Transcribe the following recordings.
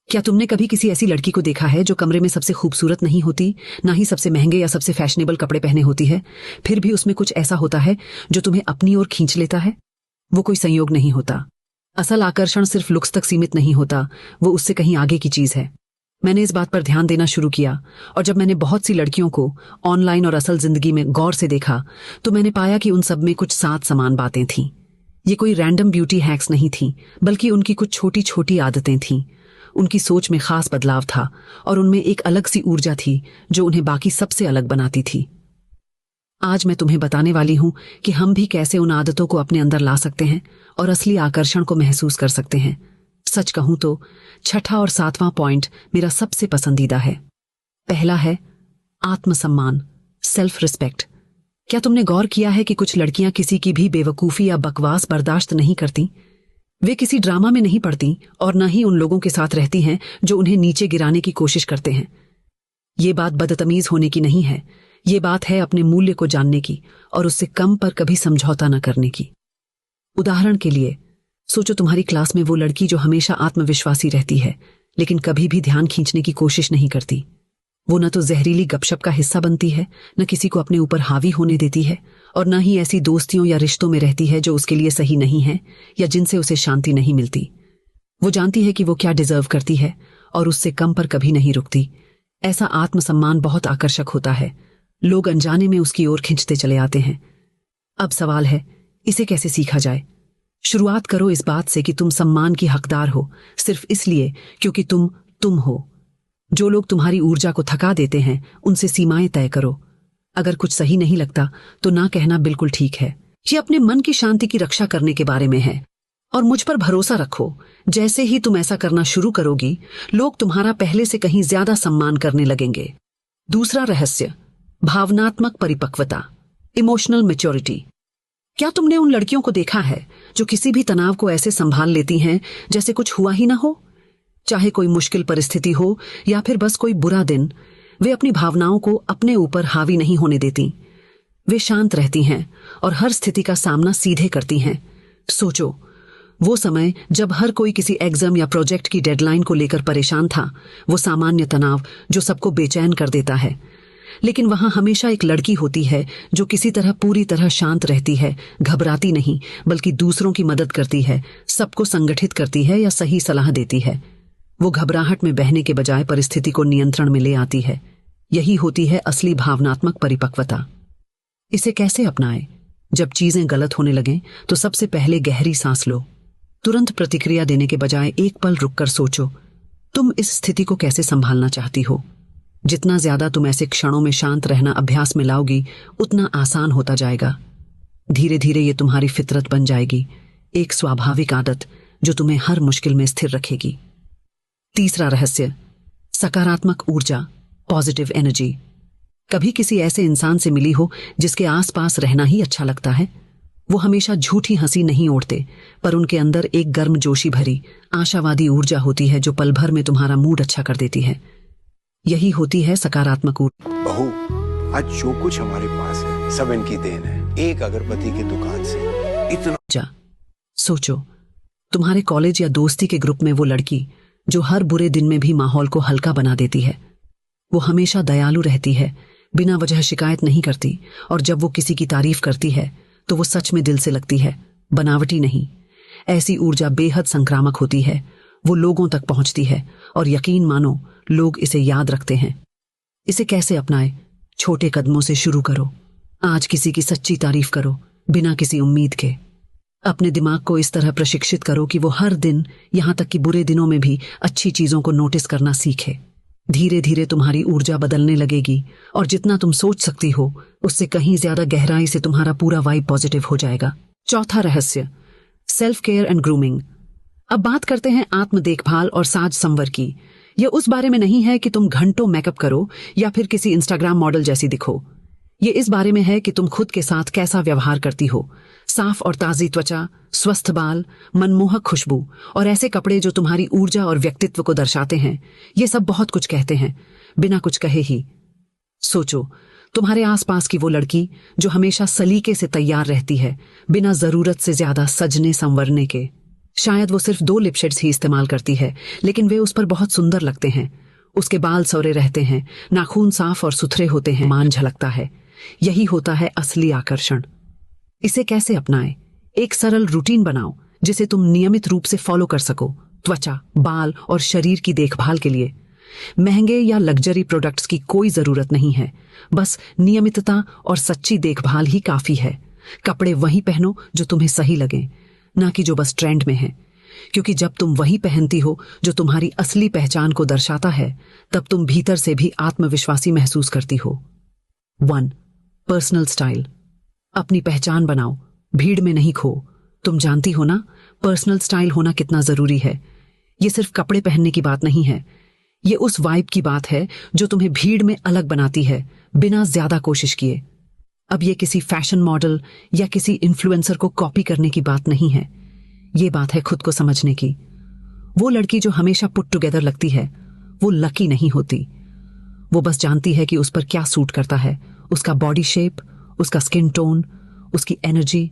क्या तुमने कभी किसी ऐसी लड़की को देखा है जो कमरे में सबसे खूबसूरत नहीं होती, ना ही सबसे महंगे या सबसे फैशनेबल कपड़े पहने होती है, फिर भी उसमें कुछ ऐसा होता है जो तुम्हें अपनी ओर खींच लेता है? वो कोई संयोग नहीं होता। असल आकर्षण सिर्फ लुक्स तक सीमित नहीं होता, वो उससे कहीं आगे की चीज है। मैंने इस बात पर ध्यान देना शुरू किया, और जब मैंने बहुत सी लड़कियों को ऑनलाइन और असल जिंदगी में गौर से देखा तो मैंने पाया कि उन सब में कुछ सात समान बातें थीं। ये कोई रैंडम ब्यूटी हैक्स नहीं थीं, बल्कि उनकी कुछ छोटी छोटी आदतें थीं। उनकी सोच में खास बदलाव था, और उनमें एक अलग सी ऊर्जा थी जो उन्हें बाकी सबसे अलग बनाती थी। आज मैं तुम्हें बताने वाली हूं कि हम भी कैसे उन आदतों को अपने अंदर ला सकते हैं और असली आकर्षण को महसूस कर सकते हैं। सच कहूं तो छठा और सातवां पॉइंट मेरा सबसे पसंदीदा है। पहला है आत्मसम्मान, सेल्फ रिस्पेक्ट। क्या तुमने गौर किया है कि कुछ लड़कियां किसी की भी बेवकूफी या बकवास बर्दाश्त नहीं करती? वे किसी ड्रामा में नहीं पड़ती और न ही उन लोगों के साथ रहती हैं जो उन्हें नीचे गिराने की कोशिश करते हैं। ये बात बदतमीज होने की नहीं है, ये बात है अपने मूल्य को जानने की और उससे कम पर कभी समझौता न करने की। उदाहरण के लिए सोचो, तुम्हारी क्लास में वो लड़की जो हमेशा आत्मविश्वासी रहती है लेकिन कभी भी ध्यान खींचने की कोशिश नहीं करती। वो न तो जहरीली गपशप का हिस्सा बनती है, न किसी को अपने ऊपर हावी होने देती है, और न ही ऐसी दोस्तियों या रिश्तों में रहती है जो उसके लिए सही नहीं है या जिनसे उसे शांति नहीं मिलती। वो जानती है कि वो क्या डिजर्व करती है और उससे कम पर कभी नहीं रुकती। ऐसा आत्मसम्मान बहुत आकर्षक होता है। लोग अनजाने में उसकी ओर खिंचते चले आते हैं। अब सवाल है, इसे कैसे सीखा जाए? शुरुआत करो इस बात से कि तुम सम्मान की हकदार हो, सिर्फ इसलिए क्योंकि तुम हो। जो लोग तुम्हारी ऊर्जा को थका देते हैं उनसे सीमाएं तय करो। अगर कुछ सही नहीं लगता तो ना कहना बिल्कुल ठीक है। ये अपने मन की शांति की रक्षा करने के बारे में है। और मुझ पर भरोसा रखो, जैसे ही तुम ऐसा करना शुरू करोगी, लोग तुम्हारा पहले से कहीं ज्यादा सम्मान करने लगेंगे। दूसरा रहस्य, भावनात्मक परिपक्वता, इमोशनल मैच्योरिटी। क्या तुमने उन लड़कियों को देखा है जो किसी भी तनाव को ऐसे संभाल लेती हैं जैसे कुछ हुआ ही ना हो? चाहे कोई मुश्किल परिस्थिति हो या फिर बस कोई बुरा दिन, वे अपनी भावनाओं को अपने ऊपर हावी नहीं होने देती। वे शांत रहती हैं और हर स्थिति का सामना सीधे करती हैं। सोचो, वो समय जब हर कोई किसी एग्जाम या प्रोजेक्ट की डेडलाइन को लेकर परेशान था, वो सामान्य तनाव जो सबको बेचैन कर देता है। लेकिन वहां हमेशा एक लड़की होती है जो किसी तरह पूरी तरह शांत रहती है, घबराती नहीं, बल्कि दूसरों की मदद करती है, सबको संगठित करती है या सही सलाह देती है। वो घबराहट में बहने के बजाय परिस्थिति को नियंत्रण में ले आती है। यही होती है असली भावनात्मक परिपक्वता। इसे कैसे अपनाएं? जब चीजें गलत होने लगें तो सबसे पहले गहरी सांस लो। तुरंत प्रतिक्रिया देने के बजाय एक पल रुककर सोचो, तुम इस स्थिति को कैसे संभालना चाहती हो। जितना ज्यादा तुम ऐसे क्षणों में शांत रहना अभ्यास में लाओगी, उतना आसान होता जाएगा। धीरे धीरे ये तुम्हारी फितरत बन जाएगी, एक स्वाभाविक आदत जो तुम्हें हर मुश्किल में स्थिर रखेगी। तीसरा रहस्य, सकारात्मक ऊर्जा, पॉजिटिव एनर्जी। कभी किसी ऐसे इंसान से मिली हो जिसके आसपास रहना ही अच्छा लगता है? वो हमेशा झूठी हंसी नहीं ओढ़ते, पर उनके अंदर एक गर्मजोशी भरी आशावादी ऊर्जा होती है जो पल भर में तुम्हारा मूड अच्छा कर देती है। यही होती है सकारात्मक ऊर्जा। बहू, आज जो कुछ हमारे पास है सब इनकी देन है। एक अगरबत्ती की दुकान से इतना। सोचो, तुम्हारे कॉलेज या दोस्ती के ग्रुप में वो लड़की जो हर बुरे दिन में भी माहौल को हल्का बना देती है। वो हमेशा दयालु रहती है, बिना वजह शिकायत नहीं करती, और जब वो किसी की तारीफ करती है तो वो सच में दिल से लगती है, बनावटी नहीं। ऐसी ऊर्जा बेहद संक्रामक होती है। वो लोगों तक पहुंचती है और यकीन मानो लोग इसे याद रखते हैं। इसे कैसे अपनाएं? छोटे कदमों से शुरू करो। आज किसी की सच्ची तारीफ करो, बिना किसी उम्मीद के। अपने दिमाग को इस तरह प्रशिक्षित करो कि वो हर दिन, यहां तक कि बुरे दिनों में भी, अच्छी चीजों को नोटिस करना सीखे। धीरे धीरे तुम्हारी ऊर्जा बदलने लगेगी, और जितना तुम सोच सकती हो उससे कहीं ज्यादा गहराई से तुम्हारा पूरा वाइब पॉजिटिव हो जाएगा। चौथा रहस्य, सेल्फ केयर एंड ग्रूमिंग। अब बात करते हैं आत्म देखभाल और साज संवर की। यह उस बारे में नहीं है कि तुम घंटों मेकअप करो या फिर किसी इंस्टाग्राम मॉडल जैसी दिखो। ये इस बारे में है कि तुम खुद के साथ कैसा व्यवहार करती हो। साफ और ताजी त्वचा, स्वस्थ बाल, मनमोहक खुशबू और ऐसे कपड़े जो तुम्हारी ऊर्जा और व्यक्तित्व को दर्शाते हैं, ये सब बहुत कुछ कहते हैं, बिना कुछ कहे ही। सोचो, तुम्हारे आसपास की वो लड़की जो हमेशा सलीके से तैयार रहती है, बिना जरूरत से ज्यादा सजने संवरने के। शायद वो सिर्फ 2 लिपशेड्स ही इस्तेमाल करती है, लेकिन वे उस पर बहुत सुंदर लगते हैं। उसके बाल सौरे रहते हैं, नाखून साफ और सुथरे होते हैं, मान झलकता है। यही होता है असली आकर्षण। इसे कैसे अपनाएं? एक सरल रूटीन बनाओ जिसे तुम नियमित रूप से फॉलो कर सको, त्वचा, बाल और शरीर की देखभाल के लिए। महंगे या लग्जरी प्रोडक्ट्स की कोई जरूरत नहीं है, बस नियमितता और सच्ची देखभाल ही काफी है। कपड़े वही पहनो जो तुम्हें सही लगे, ना कि जो बस ट्रेंड में है, क्योंकि जब तुम वही पहनती हो जो तुम्हारी असली पहचान को दर्शाता है, तब तुम भीतर से भी आत्मविश्वासी महसूस करती हो। 1. Personal style. अपनी पहचान बनाओ, भीड़ में नहीं खो। तुम जानती हो ना, पर्सनल स्टाइल होना कितना जरूरी है। ये सिर्फ कपड़े पहनने की बात नहीं है, ये उस वाइब की बात है जो तुम्हें भीड़ में अलग बनाती है, बिना ज्यादा कोशिश किए। अब ये किसी फैशन मॉडल या किसी इन्फ्लुएंसर को कॉपी करने की बात नहीं है, ये बात है खुद को समझने की। वो लड़की जो हमेशा पुट टुगेदर लगती है, वो लकी नहीं होती। वो बस जानती है कि उस पर क्या सूट करता है, उसका बॉडी शेप, उसका स्किन टोन, उसकी एनर्जी।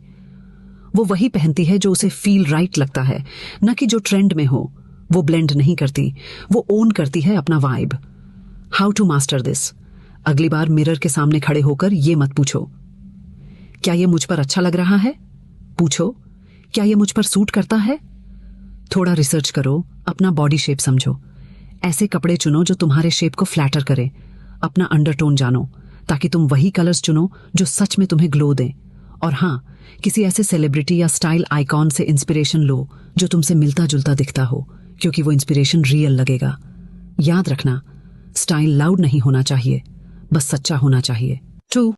वो वही पहनती है जो उसे फील राइट लगता है, न कि जो ट्रेंड में हो। वो ब्लेंड नहीं करती, वो ओन करती है अपना vibe. How to master this? अगली बार मिरर के सामने खड़े होकर ये मत पूछो, क्या ये मुझ पर अच्छा लग रहा है? पूछो, क्या ये मुझ पर सूट करता है? थोड़ा रिसर्च करो, अपना बॉडी शेप समझो। ऐसे कपड़े चुनो जो तुम्हारे शेप को फ्लैटर करे। अपना अंडरटोन जानो, ताकि तुम वही कलर्स चुनो जो सच में तुम्हें ग्लो दें। और हाँ, किसी ऐसे सेलिब्रिटी या स्टाइल आइकॉन से इंस्पिरेशन लो जो तुमसे मिलता जुलता दिखता हो, क्योंकि वो इंस्पिरेशन रियल लगेगा। याद रखना, स्टाइल लाउड नहीं होना चाहिए, बस सच्चा होना चाहिए। 2.